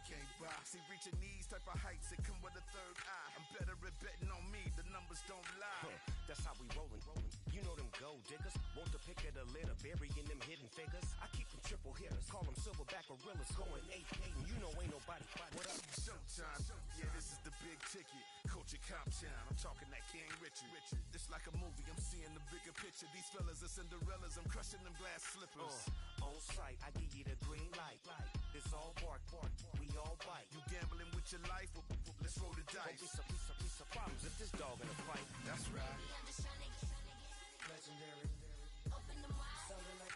can't buy. See, reaching these type of heights, it come with a third eye. I'm better at betting on me, the numbers don't lie. That's how we rollin'. You know them gold diggers, want the pick of the litter, burying them hidden figures. I keep them triple hitters, call them silverback gorillas, going 8-8, and you know ain't nobody fight. What up? Showtime, yeah, this is the big ticket. Culture Cop Town, I'm talking that King Richard. This like a movie, I'm seeing the bigger picture. These fellas are Cinderellas, I'm crushing them glass slippers. On sight, I give you the green light. It's all bark, we all bite. You gambling with your life? Well, let's roll the dice. Don't be piece of problems if this dog in a fight. That's right. I'm just trying to get Legendary. Open them wide. Something like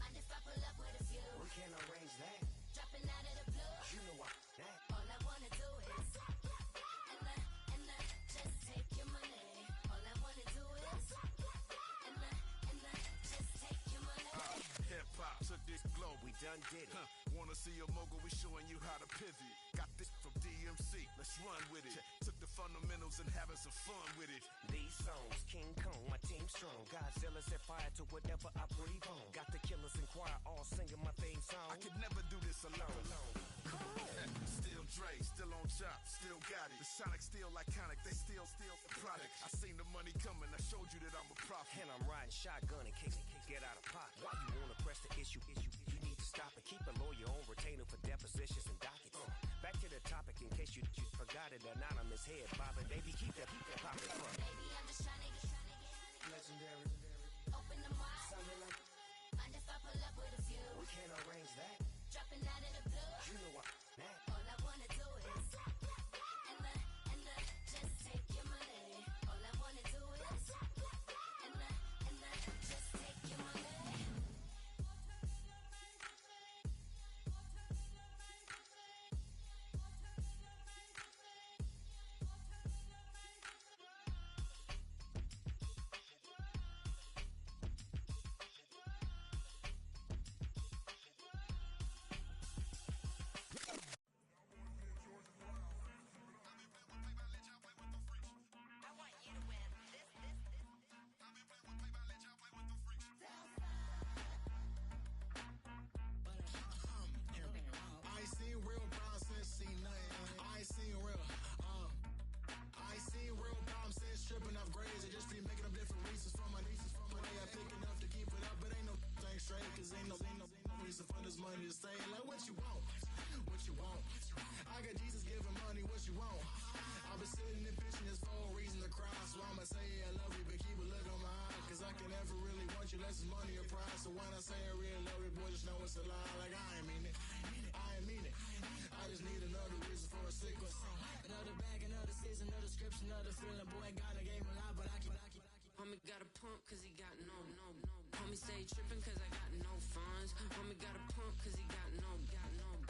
Mind if I pull up with a few? we can't arrange that. Dropping out of the blue. You know what that. All I wanna do is and just take your money. All I wanna do is and just take your money. Hip-hop took this globe. We done did it. Wanna see a mogul? We showing you how to pivot. Got this from DMC, let's run with it. Took the fundamentals and having some fun with it. These songs, King Kong, my team strong. Godzilla set fire to whatever I breathe on. Got the killers in choir all singing my theme song. I could never do this alone. Still Dre, still on top, still got it. The Sonic still iconic, they still the product. I seen the money coming, I showed you that I'm a prophet. And I'm riding shotgun in case it get out of pocket. Why you wanna press the issue? You need to stop and keep a lawyer on retainer for depositions and dockets. Back to the topic in case you forgot it. Anonymous head bobbing, baby, keep that popping front. Baby, I'm just trying to get Legendary. open them wide. Something like Mind if I pull up with a few? we can't arrange that. Dropping out of the blue. You know what that. All I wanna do is and just take your money. All I wanna do is and just take your money. Tripping off grades, I just be making up different reasons for my nieces. From my day I pick enough to keep it up, but ain't no thing straight, cause ain't no reason for this money to stay. Like what you want, what you want. I got Jesus giving money, what you want. I've been sitting and pitching this for a reason to cry, so I'ma say yeah, I love you, but keep a look on my eye, cause I can never really want you unless it's money or pride. So when I say I really love you, boy, just know it's a lie. Like I ain't mean it, I ain't mean it. I just need another reason for a sequence. Another bag, another season, another description, another feeling. Boy, gotta gave him a lot, but I keep. Homie got a pump cause he got no. Homie stay trippin' cause I got no funds. Homie got a pump cause he got no.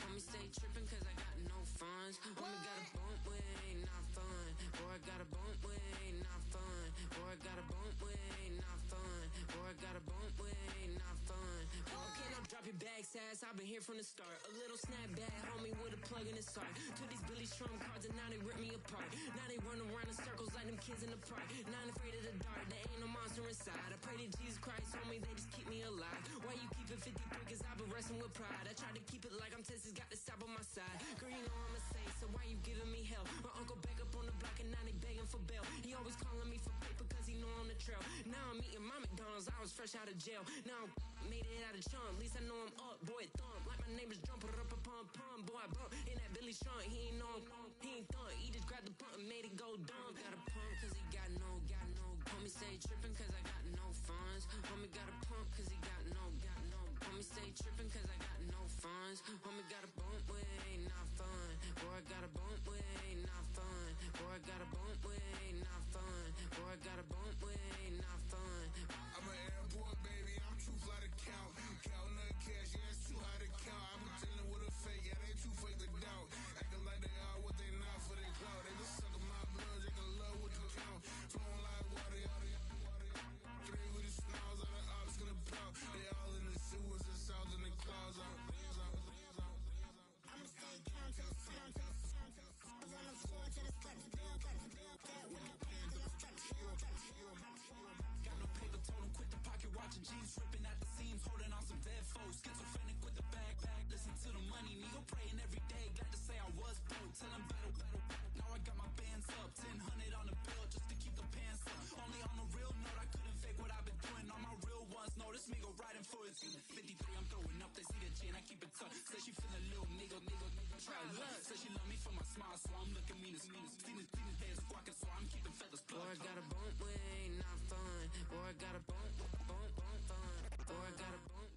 Homie stay trippin' cause I got no funds. Homie got a bump with ain't not fun. Boy, I got a bump with ain't not fun. Boy, I got a bump with ain't not fun. Boy, I got a bump with ain't not fun. Boy, can I drop your bag, sass? I've been here from the start. A little snapback, homie, with a plug in his heart. To these Billy Strum cards and now they rip me apart. Now they run around in circles like them kids in the park. Not afraid of the dark, there ain't no monster inside. I pray to Jesus Christ, homie, they just keep me alive. Why you keep it 53? Cause I've been wrestling with pride. I try to keep it like I'm Texas, got the stop on my side. Girl, you know I'm a saint, so why you giving me hell? My uncle back up on the block and now they begging for bail. He always calling me for paper cause he know I'm the trail. Now I'm eating my McDonald's, I was fresh out of jail. Now I made it out of chump, at least I know I'm up. Boy, thump, like my neighbors jump, pum. Boy, I bump in that Billy Strong, he ain't know him, he ain't thump. He just grabbed the pump and made it go dumb. Got a pump cause he got no. Homie stay trippin' cause I got no funds. Homie got a pump cause he got no. Homie stay trippin' cause I got no funds. Homie got a bump with ain't not fun. Boy, I got a bump with ain't not fun. Boy, I got a bump with ain't not fun. Boy, I got a bump with ain't not fun. I'm an airport baby, I'm too fly to count. Counting the cash, yeah, it's too high to count. I'm dealing with a fake, yeah, they too fake to doubt. Acting like they are what they not for their clout. They just suckin' my blood, they can love what you count. Flowing like water, three with the smiles, all the ops gonna plow. They all in the sewers, the south in the clouds. I'ma stay down to the sound, to the sound, to the sound. On the floor to the steps, with the pan to the steps. Got no paper, told him quit the pocket watching G's ripping at the scene. dreams, holding on some dead folks. Schizophrenic with the backpack. Listen to the money, me go praying every day. Glad to say I was broke. Tell them battle. Now I got my bands up. 1000 on the bill just to keep the pants up. Only on a real note, I couldn't fake what I've been doing. All my real ones notice me go riding for it. 53, I'm throwing up. They see the chain, I keep it tucked. Say she feeling little nigga. Try love. Say she love me for my smile, so I'm looking mean as Seen his hands squawking, so I'm keeping feathers plucked. Or I got a bump with ain't not fun. Or I got a bump fun. Or I got a bump.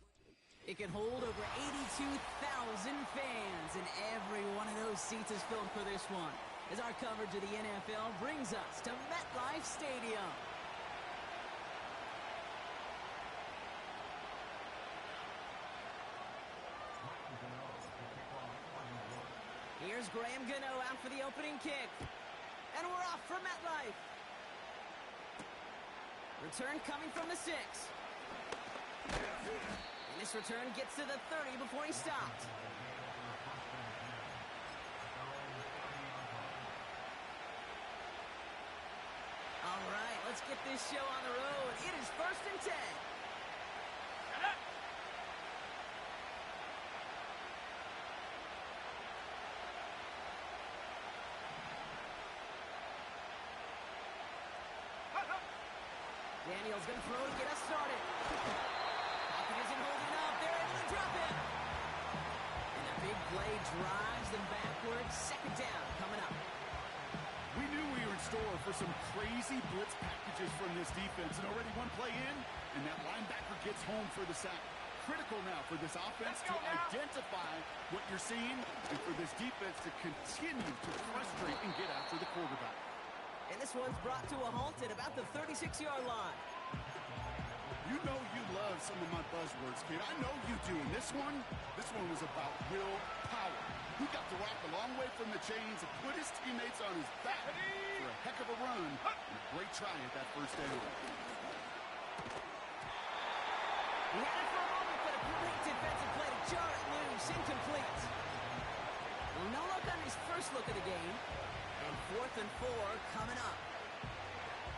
It can hold over 82,000 fans, and every one of those seats is filled for this one, as our coverage of the NFL brings us to MetLife Stadium. Here's Graham Gano out for the opening kick. And we're off for MetLife. Return coming from the 6. And this return gets to the 30 before he stopped. All right, let's get this show on the road. It is 1st and 10. Daniel's going to throw to get us started. Pocket isn't holding up. They're able to drop it. And a big play drives them backwards. 2nd down coming up. We knew we were in store for some crazy blitz packages from this defense. And already one play in, and that linebacker gets home for the sack. Critical now for this offense to identify what you're seeing and for this defense to continue to frustrate and get after the quarterback. And this one's brought to a halt at about the 36-yard line. You know you love some of my buzzwords, kid. I know you do. And this one was about real power. He got to rock a long way from the chains and put his teammates on his back for a heck of a run. And a great try at that 1st down. He had it for a moment, but a great defensive play to jar it loose. Incomplete. Well, no look on his first look of the game. And 4th and 4 coming up.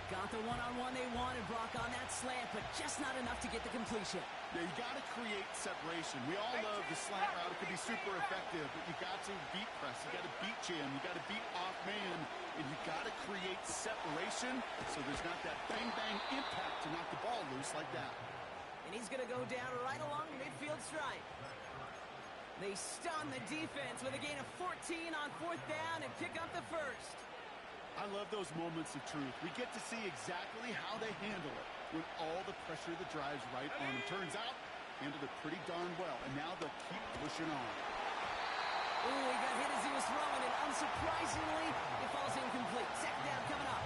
Got the one-on-one they wanted, Brock, on that slant, but just not enough to get the completion. Yeah, you got to create separation. We all love the slant route. It can be super effective, but you got to beat press. You got to beat jam. You got to beat off man, and you got to create separation so there's not that bang-bang impact to knock the ball loose like that. And he's going to go down right along the midfield stripe. They stun the defense with a gain of 14 on 4th down and pick up the 1st. I love those moments of truth. We get to see exactly how they handle it when all the pressure that drives right on them. Turns out, handled it pretty darn well, and now they'll keep pushing on. Ooh, he got hit as he was throwing, and unsurprisingly, it falls incomplete. 2nd down coming up.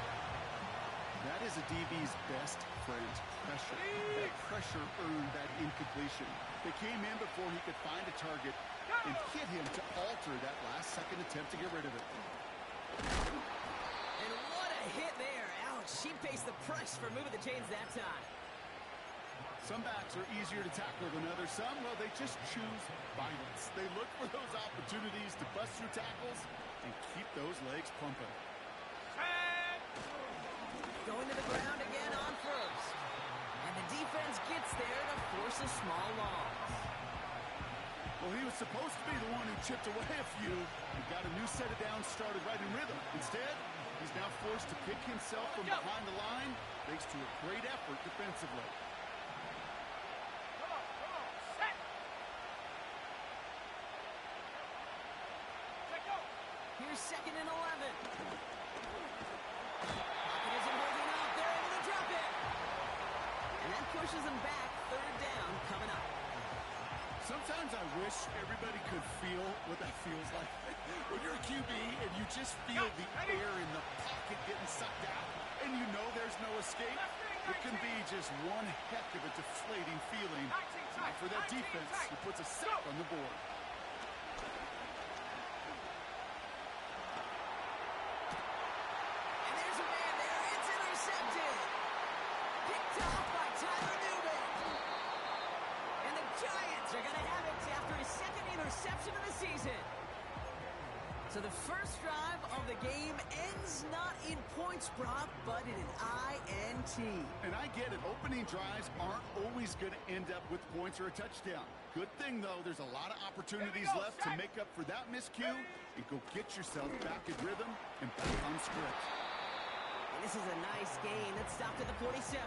That is a DB's best friend, pressure. That pressure earned that incompletion. They came in before he could find a target and hit him to alter that last-second attempt to get rid of it. And what a hit there. Ouch, she pays the price for moving the chains that time. Some backs are easier to tackle than others. Some, well, they just choose violence. They look for those opportunities to bust through tackles and keep those legs pumping. Going to the ground again on 1st. And the defense gets there to force a small loss. Well, he was supposed to be the one who chipped away a few and got a new set of downs started right in rhythm. Instead, he's now forced to pick himself from behind the line thanks to a great effort defensively. Set. Here's 2nd and 11. Pocket isn't holding up. They're able to drop it. And that pushes them back. 3rd down coming up. Sometimes I wish everybody could feel what that feels like. When you're a QB and you just feel the air in the pocket getting sucked out and you know there's no escape, it can be just one heck of a deflating feeling. Now for that defense, it puts a sack on the board. And there's a man there. It's intercepted. Picked off by Tyler Newman. And the Giants are going to have it after his 2nd interception of the season. So the first drive of the game ends not in points, Brock, but in an INT. And I get it. Opening drives aren't always going to end up with points or a touchdown. Good thing, though, there's a lot of opportunities left to make up for that miscue and go get yourself back in rhythm and back on script. And this is a nice gain that stopped at the 47.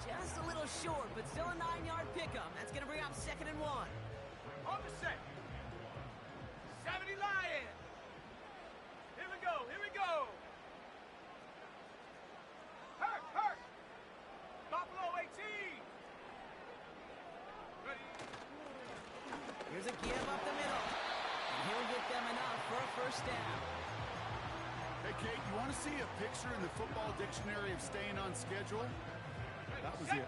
Just a little short, but still a 9-yard pickup. That's going to bring up 2nd and 1. On the set. 70 Lions. Here we go. Here we go. Hurt. Buffalo 18. Ready. Here's a give up the middle. And he'll get them enough for a first down. Hey, Kate, you want to see a picture in the football dictionary of staying on schedule? That was it.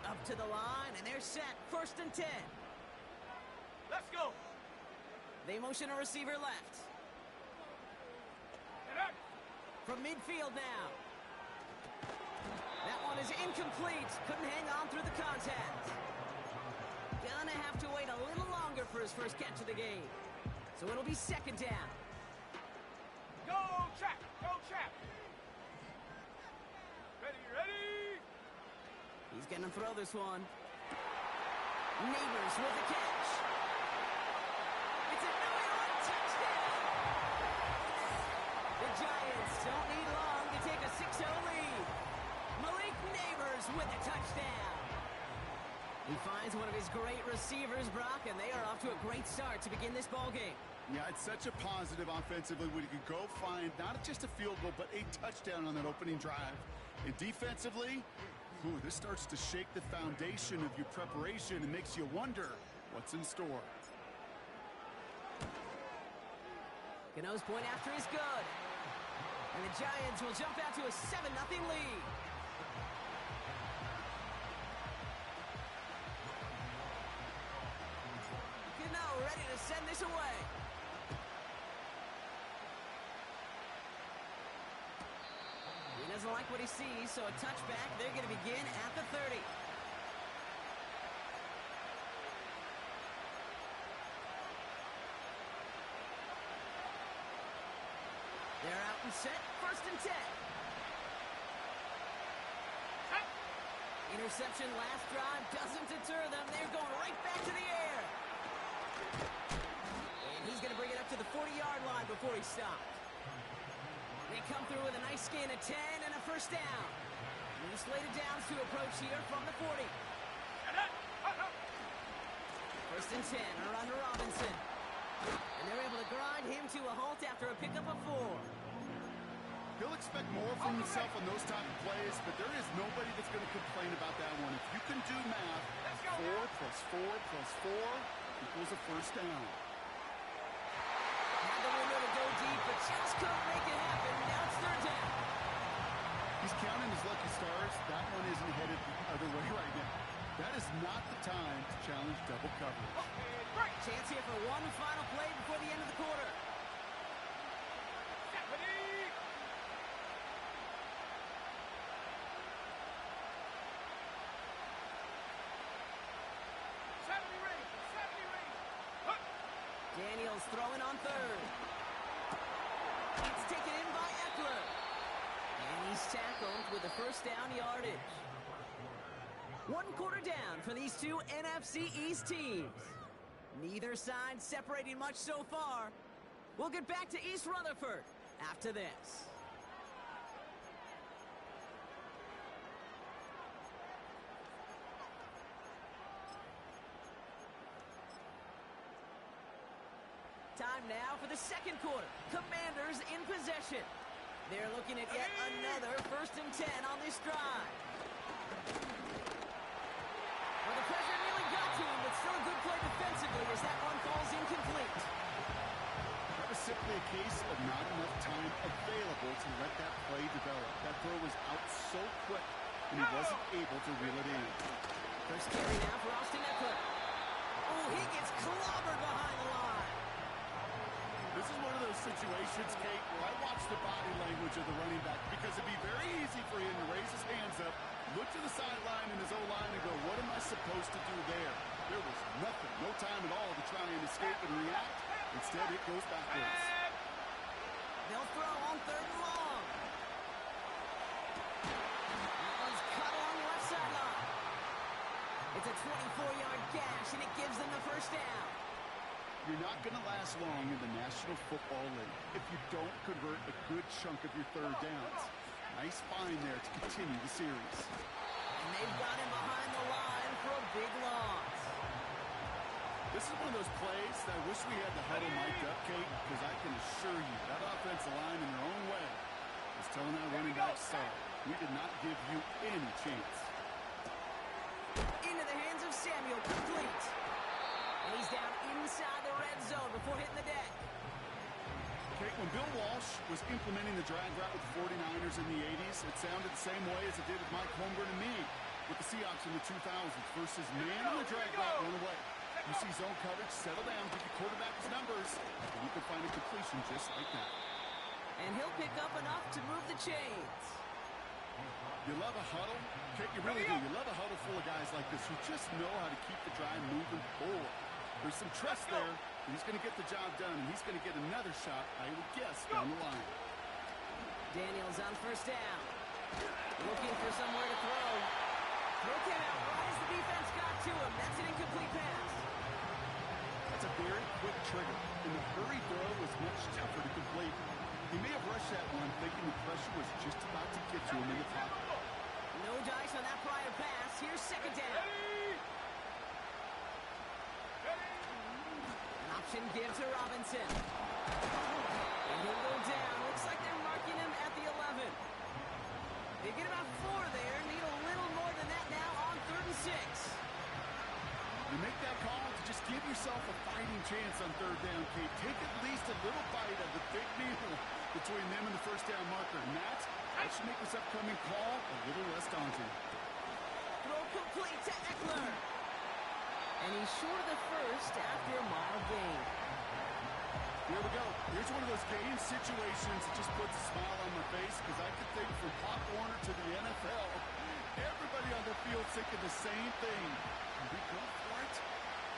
Up to the line, and they're set. 1st and 10. Let's go. They motion a receiver left. From midfield now. That one is incomplete. Couldn't hang on through the contact. Gonna have to wait a little longer for his first catch of the game. So it'll be 2nd down. Go, Chap. Go, Chap. Ready. He's gonna throw this one. Neighbors with the catch. It's a New England touchdown! The Giants don't need long to take a 6-0 lead. Malik Neighbors with a touchdown. He finds one of his great receivers, Brock, and they are off to a great start to begin this ball game. Yeah, it's such a positive offensively when you can go find not just a field goal, but a touchdown on that opening drive. And defensively, this starts to shake the foundation of your preparation and makes you wonder what's in store. Gano's point after is good. And the Giants will jump out to a 7-0 lead. Gano ready to send this away. He doesn't like what he sees, so a touchback. They're going to begin at the 30. They're out and set. 1st and 10. Interception last drive doesn't deter them. They're going right back to the air. And he's going to bring it up to the 40-yard line before he stops. They come through with a nice gain of 10 and a first down. New slated downs to approach here from the 40. 1st and 10 are under Robinson. And they're able to grind him to a halt after a pickup of 4. He'll expect more from himself on those type of plays, but there is nobody that's going to complain about that one. If you can do math, 4 plus 4 plus 4 equals a first down. Had the window to go deep, but just couldn't make it happen. Now it's 3rd down. He's counting his lucky stars. That one isn't headed the other way right now. That is not the time to challenge double coverage. Great chance here for one final play before the end of the quarter. Daniels throwing on 3rd. It's taken in by Eckler. And he's tackled with the first down yardage. 1 quarter down for these two NFC East teams. Neither side separating much so far. We'll get back to East Rutherford after this. Time now for the 2nd quarter. Commanders in possession. They're looking at yet another 1st and 10 on this drive. Well, the pressure nearly got to him, but still a good play defensively as that one falls incomplete. That was simply a case of not enough time available to let that play develop. That throw was out so quick, and he wasn't able to reel it in. First carry now for Austin Eckler. Oh, he gets clobbered behind the line. This is one of those situations, Kate, where I watch the body language of the running back because it'd be very easy for him to raise his hands up, look to the sideline and his O-line and go, what am I supposed to do there? There was nothing, no time at all to try and escape and react. Instead, it goes backwards. They'll throw on 3rd and long. That one's cut along the left sideline. It's a 24-yard gash, and it gives them the first down. You're not going to last long in the National Football League if you don't convert a good chunk of your 3rd downs. Nice find there to continue the series. And they've got him behind the line for a big loss. This is one of those plays that I wish we had the huddle mic'd up, Kate, because I can assure you that offensive line in their own way is telling that running back, sorry, we did not give you any chance. Into the hands of Samuel, complete. And he's down inside the red zone before hitting the deck. Okay, when Bill Walsh was implementing the drag route with the 49ers in the 80s, it sounded the same way as it did with Mike Holmgren and me with the Seahawks in the 2000s versus man in the drag route run away. You see zone coverage, settle down, give your quarterback his numbers, and you can find a completion just like that. And he'll pick up enough to move the chains. You love a huddle? Kate, you really do. You love a huddle full of guys like this who just know how to keep the drive moving forward. There's some trust there, and he's going to get the job done, and he's going to get another shot, I would guess, down the line. Daniels on 1st down. Looking for somewhere to throw. Throw came out right as the defense got to him. That's an incomplete pass. That's a very quick trigger, and the hurry throw was much tougher to complete. He may have rushed that one thinking the pressure was just about to get to him in the pocket. No dice on that prior pass. Here's 2nd down. An option give to Robinson. And he'll go down. Looks like they're marking him at the 11. They get about 4 there. Need a little more than that now on 3rd and 6. You make that call to just give yourself a fighting chance on 3rd down, Kate. Take at least a little bite of the big meal between them and the 1st down marker. And that should make this upcoming call a little less daunting. Throw complete to Eckler. And he's short of the first after a mild gain. Here we go. Here's one of those game situations that just puts a smile on my face because I could think from Pop Warner to the NFL, everybody on the field thinking the same thing. Can we go for it?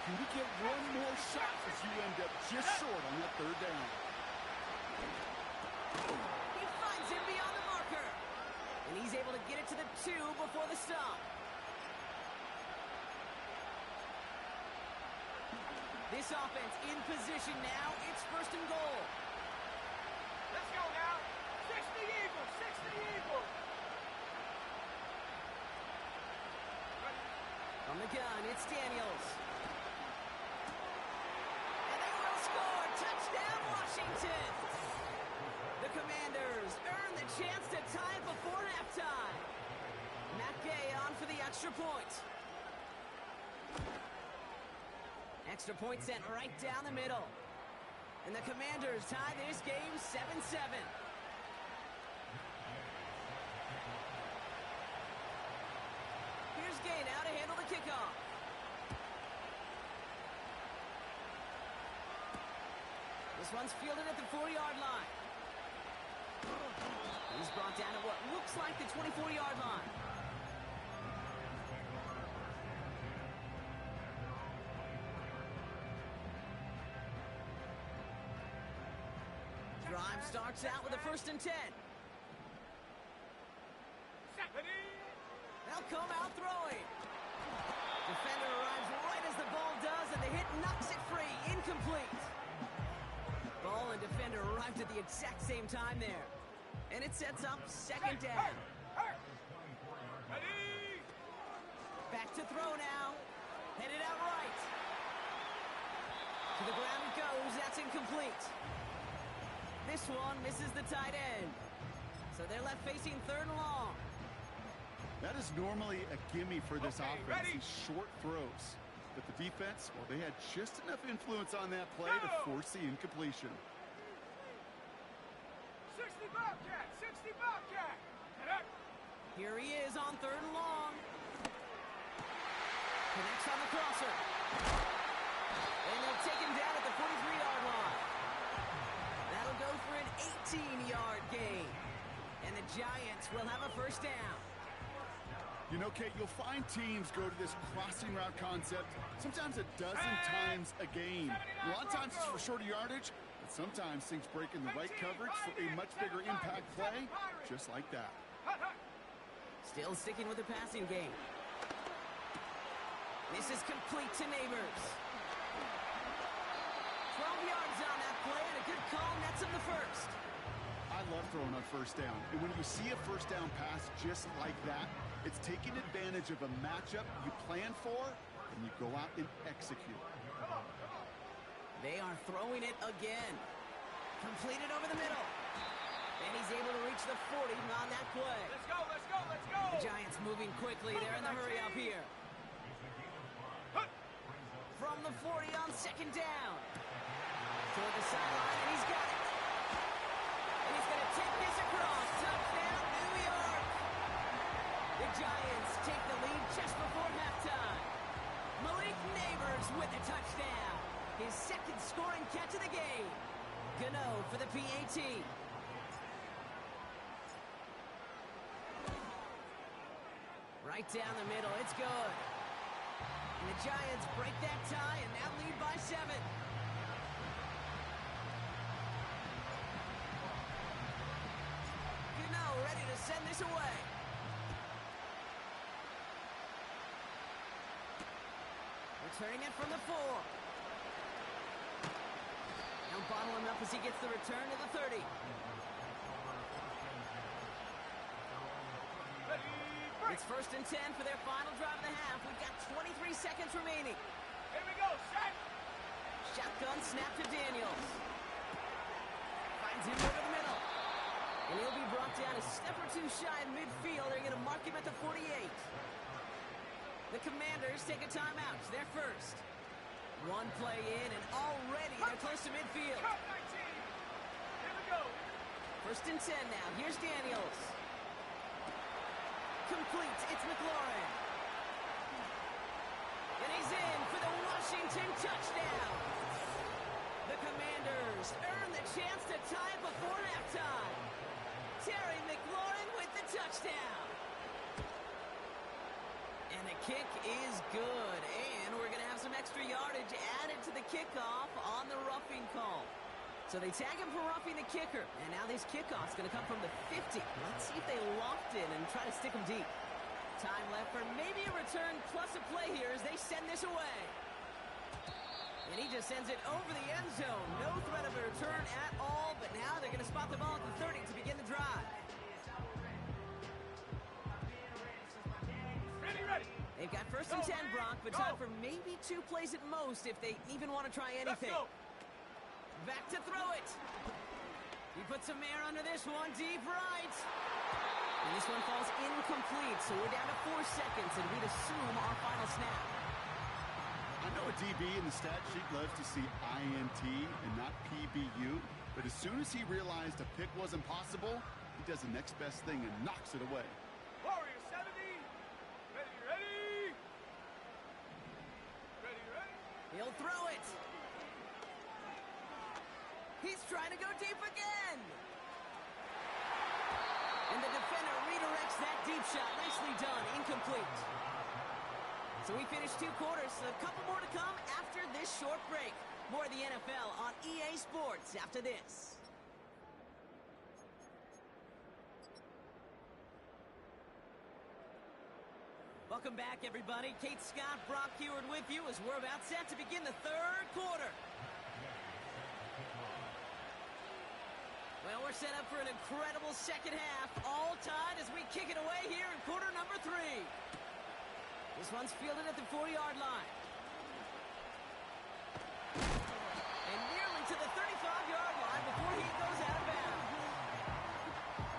Can we get one more shot as you end up just short on that 3rd down? He finds him beyond the marker. And he's able to get it to the 2 before the stop. This offense in position now. It's 1st and goal. Let's go now. 60 Eagles, 60 Eagles. From the gun, it's Daniels. And they will score. Touchdown, Washington. The Commanders earn the chance to tie it before halftime. Matt Gay on for the extra point. Extra point sent right down the middle. And the Commanders tie this game 7-7. Here's Gay now to handle the kickoff. This one's fielded at the 4-yard line. He's brought down at what looks like the 24-yard line. Drive starts out with a 1st and 10. They'll come out throwing. Defender arrives right as the ball does, and the hit knocks it free. Incomplete. Ball and defender arrived at the exact same time there. And it sets up 2nd down. Back to throw now. Headed out right. To the ground it goes. That's incomplete. This one misses the tight end. So they're left facing 3rd and long. That is normally a gimme for this offense, these short throws. But the defense, well, they had just enough influence on that play to force the incompletion. 60 Bobcat, 60 Bobcat. Here he is on 3rd and long. Connects on the crosser. And they'll take him down at the 43-yard line. That'll go for an 18-yard gain. And the Giants will have a 1st down. You know, Kate, you'll find teams go to this crossing route concept sometimes a dozen times a game. A lot of times it's for shorter yardage, but sometimes things break in the right coverage for a much bigger impact play, just like that. Still sticking with the passing game. This is complete to Neighbors. 12 yards on that play, and a good call nets him the first. I love throwing on first down, and when you see a first down pass just like that, it's taking advantage of a matchup you plan for, and you go out and execute. They are throwing it again. Completed over the middle. And he's able to reach the 40 on that play. Let's go, let's go, let's go! The Giants moving quickly. They're in the hurry up here. From the 40 on second down. Toward the sideline, and he's got it. And he's going to take this across. Touchdown, New York! The Giants take the lead just before halftime. Malik Neighbors with a touchdown. His second scoring catch of the game. Gano for the PAT. Right down the middle, it's good. And the Giants break that tie and now lead by 7. Gano ready to send this away. Returning it from the 4. Now bottle him up as he gets the return to the 30. It's 1st and 10 for their final drive of the half. We've got 23 seconds remaining. Here we go, set! Shotgun snap to Daniels. Finds him over the middle. And he'll be brought down a step or two shy in midfield. They're going to mark him at the 48. The Commanders take a timeout. They're first. One play in, and already they're close to midfield. Cut 19! Here we go! 1st and 10 now. Here's Daniels. Complete. It's McLaurin. And he's in for the Washington touchdown. The Commanders earn the chance to tie it before halftime. Terry McLaurin with the touchdown. And the kick is good. And we're going to have some extra yardage added to the kickoff on the roughing call. So they tag him for roughing the kicker. And now this kickoff's going to come from the 50. Let's see if they loft it and try to stick him deep. Time left for maybe a return plus a play here as they send this away. And he just sends it over the end zone. No threat of a return at all, but now they're going to spot the ball at the 30 to begin the drive. Ready! They've got 1st and 10, Brock, but time for maybe 2 plays at most if they even want to try anything. Back to throw it. He puts some air under this one, deep right. And this one falls incomplete, so we're down to 4 seconds, and we'd assume our final snap. I know a DB in the stat sheet loves to see INT and not PBU, but as soon as he realized a pick wasn't possible, he does the next best thing and knocks it away. Warrior 70! Ready! He'll throw it. He's trying to go deep again. And the defender redirects that deep shot. Nicely done. Incomplete. So we finished 2 quarters. A couple more to come after this short break. More of the NFL on EA Sports after this. Welcome back, everybody. Kate Scott, Brock Heward with you as we're about set to begin the 3rd quarter. Well, we're set up for an incredible second half. All tied as we kick it away here in quarter number 3. This one's fielded at the 40-yard line. And nearly to the 35-yard line before he goes out of bounds.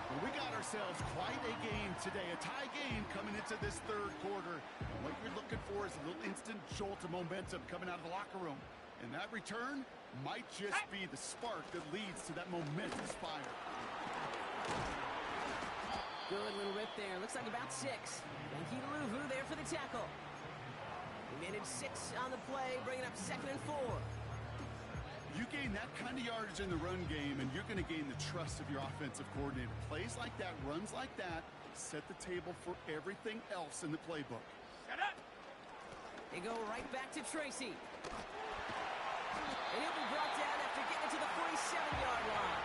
Well, we got ourselves quite a game today, a tie game coming into this 3rd quarter. And what you're looking for is a little instant jolt of momentum coming out of the locker room. And that return might just be the spark that leads to that momentous fire. Good little rip there. Looks like about 6. Thank you to Luvu there for the tackle. We managed 6 on the play, bringing up 2nd and 4. You gain that kind of yardage in the run game, and you're going to gain the trust of your offensive coordinator. Plays like that, runs like that, set the table for everything else in the playbook. Set up. They go right back to Tracy. And he'll be brought down after getting to the 47-yard line.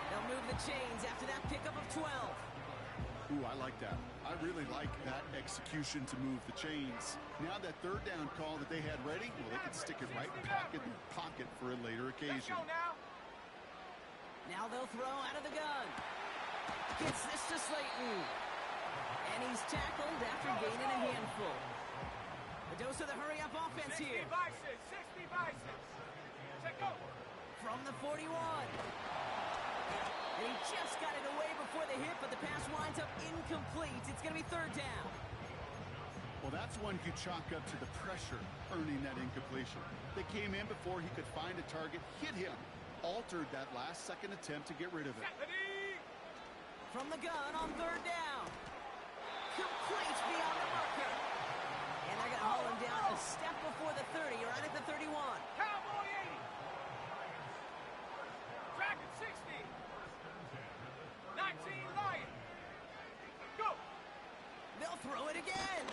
They'll move the chains after that pickup of 12. Ooh, I like that. I really like that execution to move the chains. Now that third down call that they had ready, well, they can stick it right back in their pocket for a later Let's occasion. go now. Now they'll throw out of the gun. Gets this to Slayton. And he's tackled after gaining a handful. The dose of the hurry-up offense 60 here. by 6. 60 by 6. Check go. From the 41. And he just got it away before the hit, but the pass winds up incomplete. It's going to be third down. Well, that's one you chalk up to the pressure earning that incompletion. They came in before he could find a target, hit him, altered that last-second attempt to get rid of it. From the gun on third down. Complete beyond the marker. And they're going to haul him down a step before the 30, right at the 31. Cowboy 80. Dragon 60. 19 Lion. Go. They'll throw it again.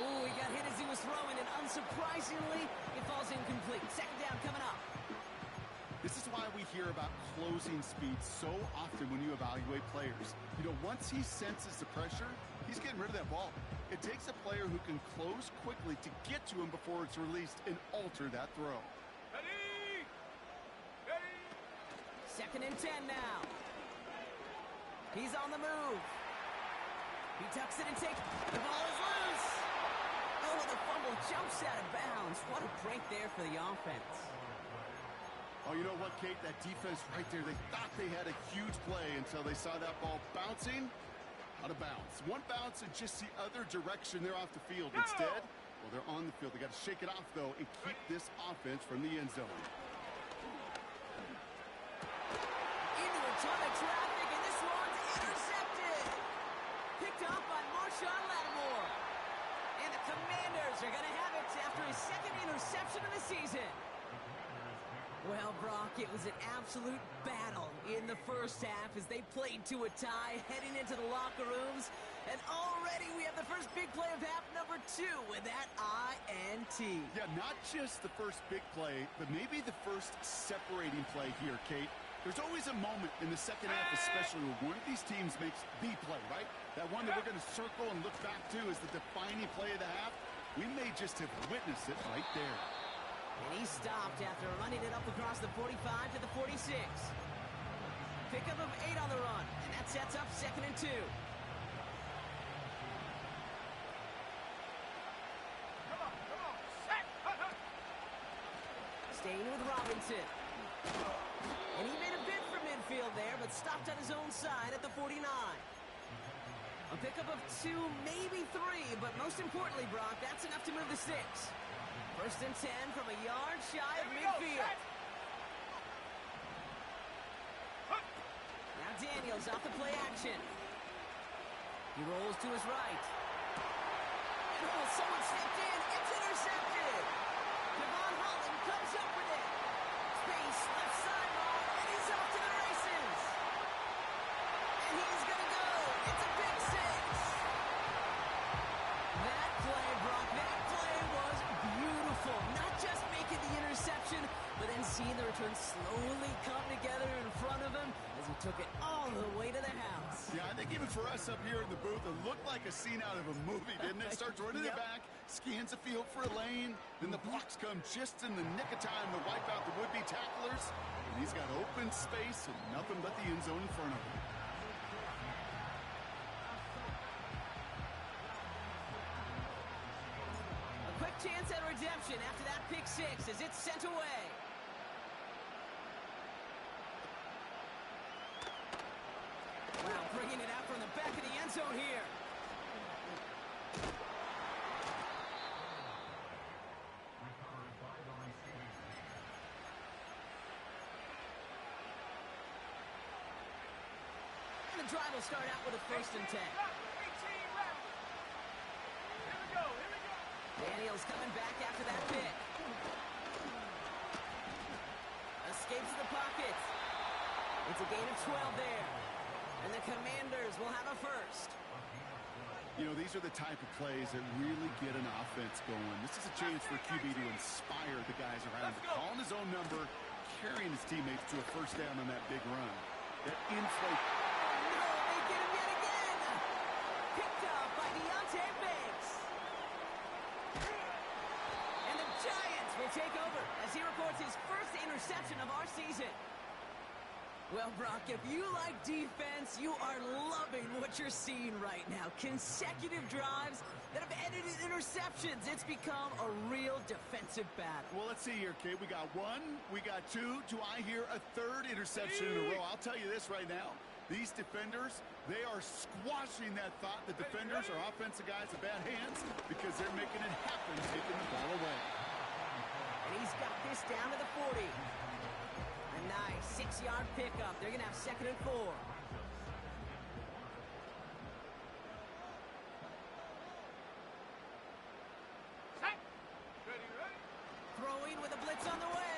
Ooh, he got hit as he was throwing, and unsurprisingly, it falls incomplete. Second down coming up. This is why we hear about closing speed so often when you evaluate players. You know, once he senses the pressure, he's getting rid of that ball. It takes a player who can close quickly to get to him before it's released and alter that throw. Ready. Ready. Second and 10 now. He's on the move. He tucks it and takes. The ball is loose. Oh, the fumble jumps out of bounds. What a break there for the offense. Oh, you know what, Kate? That defense right there, they thought they had a huge play until they saw that ball bouncing out of bounds. One bounce in just the other direction. They're off the field. Instead, well, they're on the field. They got to shake it off, though, and keep this offense from the end zone. Into a ton of traffic, and this one's intercepted. Picked up by Marshawn Lattimore. And the Commanders are going to have it after his second interception of the season. Well, Brock, it was an absolute battle in the first half as they played to a tie, heading into the locker rooms. And already we have the first big play of half number 2 with that INT. Yeah, not just the first big play, but maybe the first separating play here, Kate. There's always a moment in the second half, especially when one of these teams makes the play, right? That one that we're going to circle and look back to as the defining play of the half. We may just have witnessed it right there. And he stopped after running it up across the 45 to the 46. Pickup of 8 on the run, and that sets up second and 2. Come on. Set. Staying with Robinson. And he made a bid for midfield there, but stopped on his own side at the 49. A pickup of 2, maybe 3, but most importantly, Brock, that's enough to move the 6. First and 10 from a yard shy of midfield. Now Daniels off the play action. He rolls to his right. And oh, someone stepped in. It's intercepted. Devon Holland comes up with it. Space left sideline, and he's off to the races. And he's going to go. It's a big 6. That play, Brock, that play was beautiful. Not just making the interception, but then seeing the return slowly come together in front of him as he took it all the way to the house. Yeah, I think even for us up here in the booth, it looked like a scene out of a movie, didn't it? Starts running it back, scans the field for a lane, then the blocks come just in the nick of time to wipe out the would-be tacklers, and he's got open space and nothing but the end zone in front of him. A quick chance at redemption after that pick 6 as it's sent away. Wow, bringing it out from the back of the end zone here. And the drive will start out with a first and 10. 18 left. Here we go. Daniels coming back after that pick. Escapes the pocket. It's a gain of 12 there. And the Commanders will have a first. You know, these are the type of plays that really get an offense going. This is a chance for QB to inspire the guys around him. Calling his own number, carrying his teammates to a first down on that big run. That inflate. No, they get him yet again. Picked up by Deontay Banks. And the Giants will take over as he records his first interception of our season. Well, Brock, if you like defense, you are loving what you're seeing right now. Consecutive drives that have ended in interceptions. It's become a real defensive battle. Well, let's see here, kid. We got one, we got two. Do I hear a third interception in a row? I'll tell you this right now. These defenders, they are squashing that thought. The defenders are offensive guys with bad hands because they're making it happen, taking the ball away. And he's got this down to the 40. A nice 6-yard pickup. They're going to have 2nd and 4. Throwing with a blitz on the way.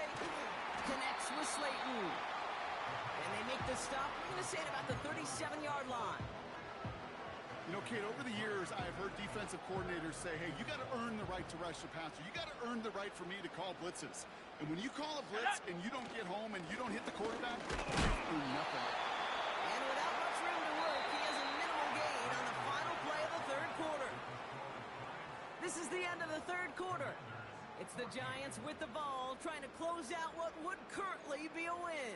Connects with Slayton. And they make the stop. I'm going to say it about the 37-yard line. You know, Kate, over the years, I've heard defensive coordinators say, hey, you got to earn the right to rush the passer. You got to earn the right for me to call blitzes. And when you call a blitz and you don't get home and you don't hit the quarterback, you earn nothing. And without much room to work, he has a minimal gain on the final play of the 3rd quarter. This is the end of the 3rd quarter. It's the Giants with the ball, trying to close out what would currently be a win.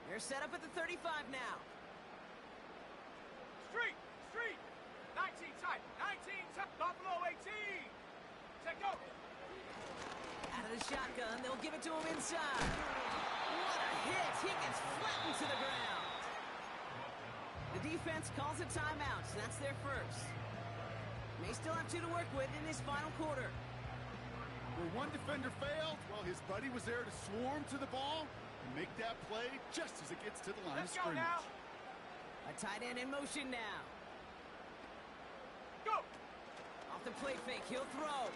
They're set up at the 35 now. Street, 19 tight, Buffalo 18. Take over. Out of the shotgun, they'll give it to him inside. What a hit! He gets flattened to the ground. The defense calls a timeout, so that's their first. May still have 2 to work with in this final quarter. Where one defender failed, well, his buddy was there to swarm to the ball and make that play just as it gets to the line of scrimmage. Now. A tight end in motion now. Go! Off the play fake, he'll throw.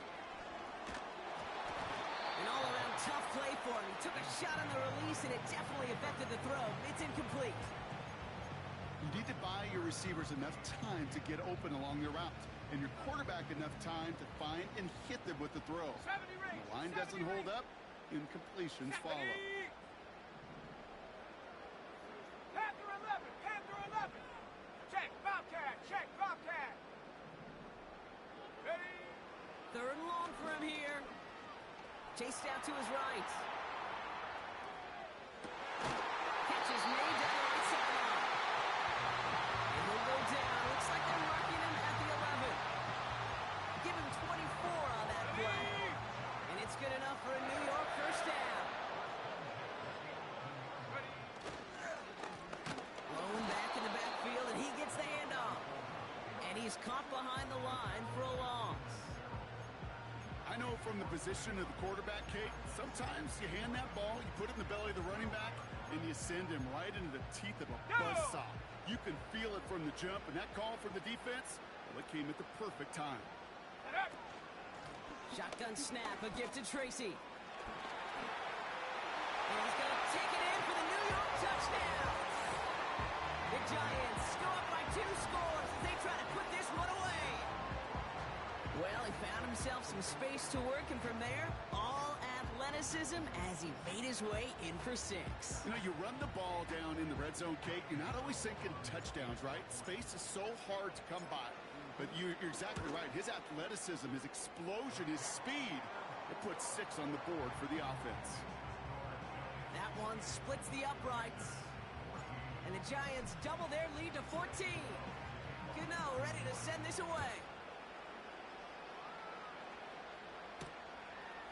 An all-around tough play for him. He took a shot on the release, and it definitely affected the throw. It's incomplete. You need to buy your receivers enough time to get open along their route, and your quarterback enough time to find and hit them with the throw. When the line doesn't hold up, incompletions follow. Panther 11. Check, Bobcat. Ready? 3rd and long for him here. Chased out to his right. Catch is made down the right sideline. And he'll go down. Looks like they're marking him at the 11. Give him 24 on that play. And it's good enough for a New York first down. Blown back in the backfield, and he gets the handoff. And he's caught behind the line for a loss. I know from the position of the quarterback, Kate, sometimes you hand that ball, you put it in the belly of the running back, and you send him right into the teeth of a buzzsaw. You can feel it from the jump, and that call from the defense, well, it came at the perfect time. Shotgun snap, a gift to Tracy. And he's going to take it in for the New York touchdown. The Giants go up by 2 scores as they try to put this one away. Well, he found himself some space to work, and from there, all athleticism as he made his way in for 6. You know, you run the ball down in the red zone, Kate, you're not always thinking touchdowns, right? Space is so hard to come by. But you're exactly right. His athleticism, his explosion, his speed, it puts 6 on the board for the offense. That one splits the uprights. And the Giants double their lead to 14. Gano ready to send this away.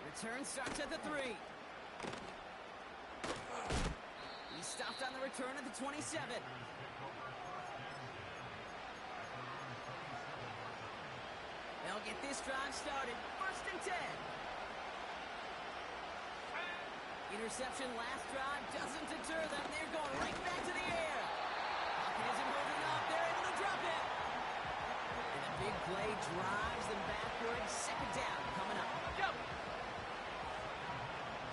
Return starts at the 3. He stopped on the return at the 27. They'll get this drive started. 1st and 10. Interception last drive doesn't deter them. They're going right back to the air. Pocket isn't holding up. They're able to drop it. And the big play drives them backwards. Second down coming up.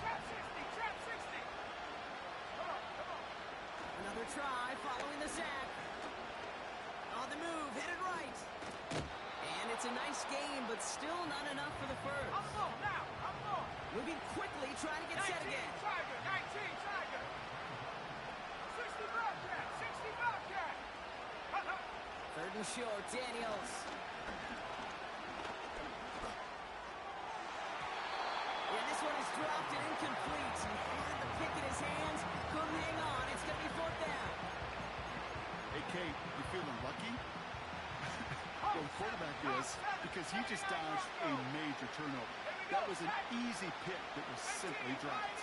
Trap 60, trap 60. Come on, come on. Another try following the sack. On the move, headed right. And it's a nice game, but still not enough for the first. On the ball now, on the ball. Moving quickly, trying to get set 19, again. Tiger, 19, Tiger. 60 Bobcat, 60 Bobcat. Third and short, Daniels. Yeah, this one is dropped and incomplete. He had the pick in his hands, couldn't hang on. It's going to be fourth down. Hey, Kate, you feeling lucky? Well, the quarterback is, because he just dodged a major turnover. That was an easy pick that was simply dropped.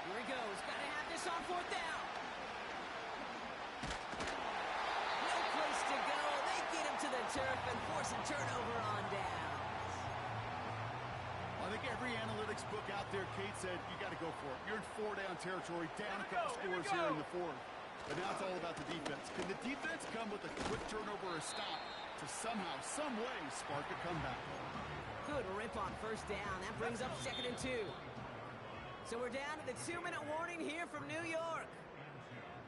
Here he goes. Got to have this on fourth down. No place to go. They get him to the turf and force a turnover on downs. I think every analytics book out there, Kate said, you got to go for it. You're in four-down territory, down a couple scores here in the fourth. But now it's all about the defense. Can the defense come with a quick turnover or a stop to somehow, some way, spark a comeback? Good rip on first down. That brings up 2nd and 2. So we're down to the 2-minute warning here from New York.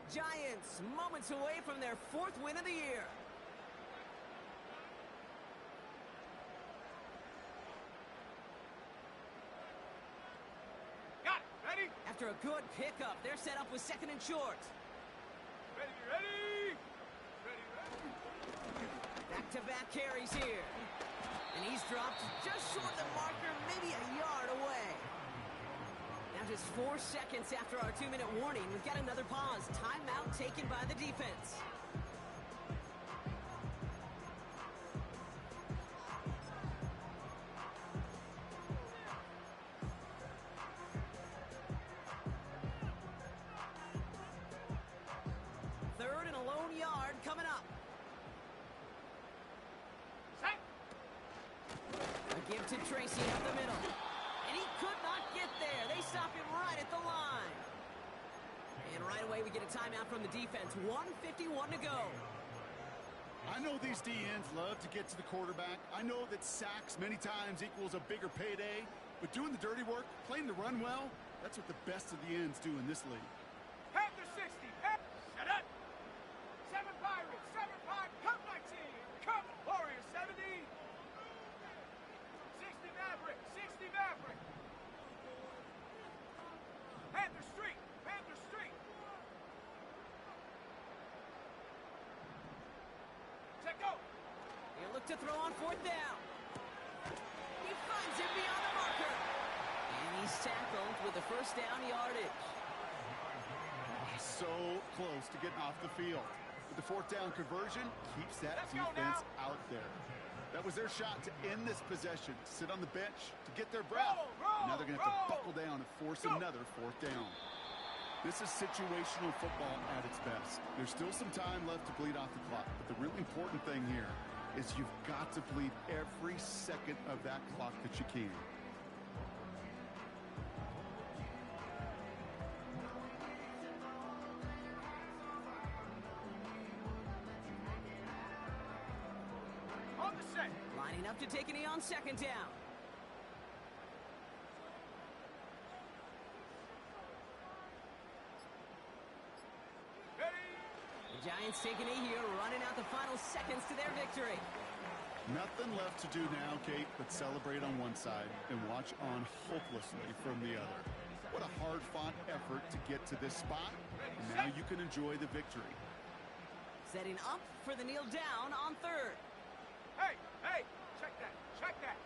Giants moments away from their 4th win of the year. Got it, ready? After a good pickup, they're set up with 2nd and short. Ready, ready. Ready, ready. Back-to-back carries here. And he's dropped just short of the marker, maybe a yard away. Now just 4 seconds after our 2-minute warning, we've got another pause. Timeout taken by the defense. Third and a lone yard coming up. Set. A give to Tracy up the middle. And he could not get there. They stop him right at the line. And right away we get a timeout from the defense. 1:51 to go. I know these DNs love to get to the quarterback. I know that sacks many times equals a bigger payday. But doing the dirty work, playing the run well, that's what the best of the ends do in this league. Panther 60. Shut up. 7 Pirates, 7 Pirates. Come 19. Come Warriors 70. 60 Maverick, 60 Maverick. Panther Street, Panther Street. Set go. He'll look to throw on fourth down. He finds him beyond the marker. And he's tackled with the first down yardage. So close to getting off the field. But the fourth down conversion keeps that Let's go defense now. out there. That was their shot to end this possession, sit on the bench to get their breath. Roll, Now they're going to have to roll. buckle down and force another fourth down. This is situational football at its best. There's still some time left to bleed off the clock, but the really important thing here is you've got to bleed every second of that clock that you can. On the set. Lining up to take a knee on second down. Ready. The Giants take a knee here, running out the final seconds to their victory. Nothing left to do now, Kate, but celebrate on one side and watch on hopelessly from the other. What a hard-fought effort to get to this spot, and now you can enjoy the victory. Setting up for the kneel down on third. Hey, hey, check that, check that.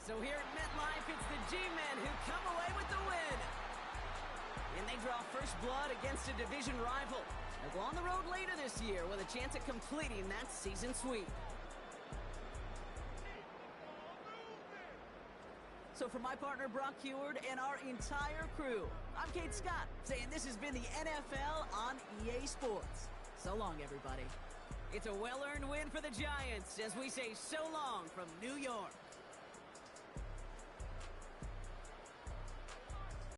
So here at MetLife, it's the G-Men who come away with the win. And they draw first blood against a division rival. They'll go on the road later this year with a chance at completing that season sweep. So for my partner Brock Heward and our entire crew, I'm Kate Scott, saying this has been the NFL on EA Sports. So long, everybody. It's a well-earned win for the Giants as we say so long from New York.